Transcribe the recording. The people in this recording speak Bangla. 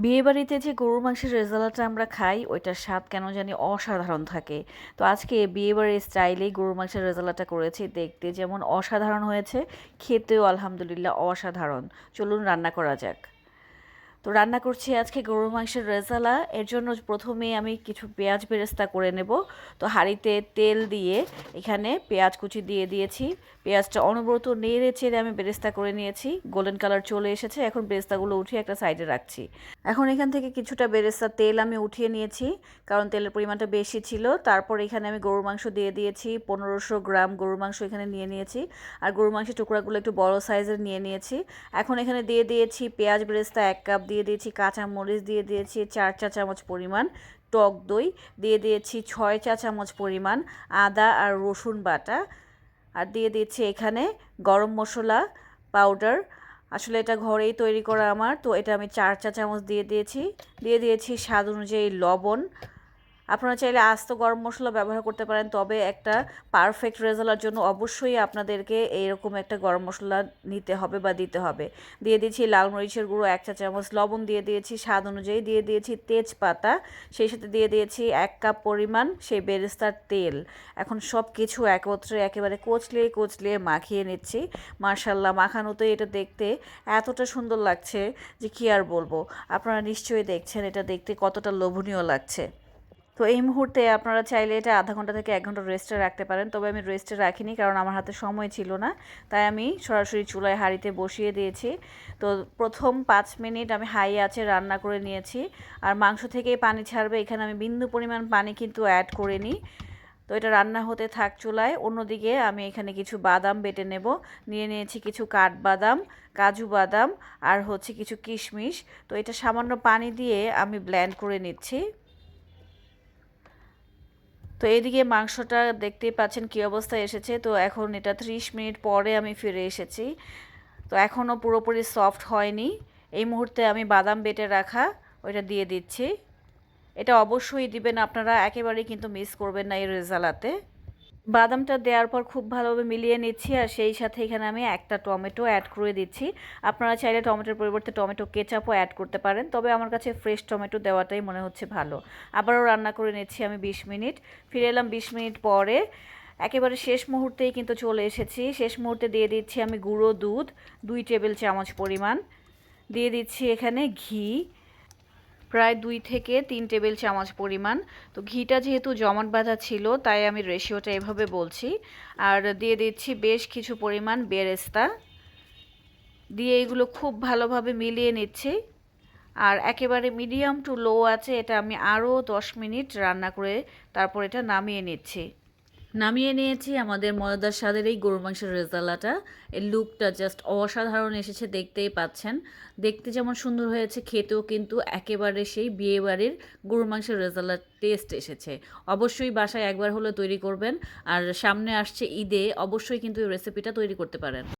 বিয়েবাড়িতে যে গরুর মাংসের রেজালাটা আমরা খাই ওইটার স্বাদ কেন জানি অসাধারণ থাকে। তো আজকে বিয়েবাড়ির স্টাইলেই গরুর মাংসের রেজালাটা করেছি, দেখতে যেমন অসাধারণ হয়েছে, খেতেও আলহামদুলিল্লাহ অসাধারণ। চলুন রান্না করা যাক। তো রান্না করছি আজকে গরুর মাংসের রেজালা। এর জন্য প্রথমে আমি কিছু পেঁয়াজ বেরেস্তা করে নেব। তো হাঁড়িতে তেল দিয়ে এখানে পেঁয়াজ কুচি দিয়ে দিয়েছি। পেঁয়াজটা অনবরত নেড়ে চেড়ে আমি বেরেস্তা করে নিয়েছি। গোল্ডেন কালার চলে এসেছে, এখন বেরেস্তাগুলো উঠিয়ে একটা সাইডে রাখছি। এখন এখান থেকে কিছুটা বেরেস্তা তেল আমি উঠিয়ে নিয়েছি, কারণ তেলের পরিমাণটা বেশি ছিল। তারপর এখানে আমি গরুর মাংস দিয়ে দিয়েছি, 1500 গ্রাম গরুর মাংস এখানে নিয়ে নিয়েছি। আর গরুর মাংসের টুকরাগুলো একটু বড় সাইজের নিয়ে নিয়েছি। এখন এখানে দিয়ে দিয়েছি পেঁয়াজ বেরেস্তা 1 কাপ, দিয়ে দিয়েছি কাঁচা মরিচ, দিয়ে দিয়েছি 4 চা চামচ পরিমাণ টক দই, দিয়ে দিয়েছি 6 চা চামচ পরিমাণ আদা আর রসুন বাটা, আর দিয়ে দিচ্ছি এখানে গরম মশলা পাউডার। আসলে এটা ঘরেই তৈরি করা আমার, তো এটা আমি 4 চা চামচ দিয়ে দিয়েছি। দিয়ে দিয়েছি স্বাদ অনুযায়ী লবণ। আপনারা চাইলে আস্ত গরম মশলা ব্যবহার করতে পারেন, তবে একটা পারফেক্ট রেজাল্টের জন্য অবশ্যই আপনাদেরকে এইরকম একটা গরম মশলা নিতে হবে বা দিতে হবে। দিয়ে দিয়েছি লাল মরিচের গুঁড়ো 1 চা চামচ, লবণ দিয়ে দিয়েছি স্বাদ অনুযায়ী, দিয়ে দিয়েছি তেজপাতা, সেই সাথে দিয়ে দিয়েছি 1 কাপ পরিমাণ সেই বেরেস্তার তেল। এখন সব কিছু একত্রে একেবারে কচলিয়ে কচলিয়ে মাখিয়ে নিচ্ছি। মাশাল্লাহ, মাখানোতেই এটা দেখতে এতটা সুন্দর লাগছে যে কী আর বলবো। আপনারা নিশ্চয়ই দেখছেন এটা দেখতে কতটা লোভনীয় লাগছে। তো এই মুহূর্তে আপনারা চাইলে এটা আধা ঘন্টা থেকে 1 ঘন্টা রেস্টে রাখতে পারেন, তবে আমি রেস্টে রাখিনি কারণ আমার হাতে সময় ছিল না, তাই আমি সরাসরি চুলায় হাঁড়িতে বসিয়ে দিয়েছি। তো প্রথম 5 মিনিট আমি হাই আঁচে রান্না করে নিয়েছি। আর মাংস থেকেই পানি ছাড়বে, এখানে আমি বিন্দু পরিমাণ পানি কিন্তু অ্যাড করিনি। তো এটা রান্না হতে থাক চুলায়। অন্যদিকে আমি এখানে কিছু বাদাম বেটে নেব। নিয়ে নিয়েছি কিছু কাঠবাদাম, কাজু বাদাম, আর হচ্ছে কিছু কিশমিশ। তো এটা সামান্য পানি দিয়ে আমি ব্লেন্ড করে নিচ্ছি। তো এইদিকে মাংসটা দেখতেই পাচ্ছেন কী অবস্থায় এসেছে। তো এখন এটা 30 মিনিট পরে আমি ফিরে এসেছি। তো এখনও পুরোপুরি সফট হয়নি। এই মুহূর্তে আমি বাদাম বেটে রাখা ওইটা দিয়ে দিচ্ছি। এটা অবশ্যই দিবেন আপনারা, একেবারেই কিন্তু মিস করবেন না এই রেজালাতে। বাদামটা দেওয়ার পর খুব ভালোভাবে মিলিয়ে নিচ্ছি, আর সেই সাথে এখানে আমি একটা টমেটো অ্যাড করে দিচ্ছি। আপনারা চাইলে টমেটোর পরিবর্তে টমেটো কেচাপও অ্যাড করতে পারেন, তবে আমার কাছে ফ্রেশ টমেটো দেওয়াটাই মনে হচ্ছে ভালো। আবারও রান্না করে নিচ্ছি আমি 20 মিনিট। ফিরে এলাম 20 মিনিট পরে। একেবারে শেষ মুহূর্তেই কিন্তু চলে এসেছি। শেষ মুহূর্তে দিয়ে দিচ্ছি আমি গুঁড়ো দুধ 2 টেবিল চামচ পরিমাণ। দিয়ে দিচ্ছি এখানে ঘি প্রায় 2 থেকে 3 টেবিল চামচ পরিমাণ। তো ঘিটা যেহেতু জমাট বাঁধা ছিল তাই আমি রেশিওটা এভাবে বলছি। আর দিয়ে দিচ্ছি বেশ কিছু পরিমাণ বেরেস্তা, দিয়ে এগুলো খুব ভালোভাবে মিলিয়ে নিচ্ছি। আর একেবারে মিডিয়াম টু লো আছে এটা আমি আরও 10 মিনিট রান্না করে তারপর এটা নামিয়ে নিচ্ছি। নামিয়ে নিয়েছি আমাদের মজাদার স্বাদের এই গরুর মাংসের রেজালাটা। এর লুকটা জাস্ট অসাধারণ এসেছে, দেখতেই পাচ্ছেন। দেখতে যেমন সুন্দর হয়েছে, খেতেও কিন্তু একেবারে সেই বিয়েবাড়ির গরুর মাংসের রেজালার টেস্ট এসেছে। অবশ্যই বাসায় একবার হলে তৈরি করবেন। আর সামনে আসছে ঈদে, অবশ্যই কিন্তু এই রেসিপিটা তৈরি করতে পারেন।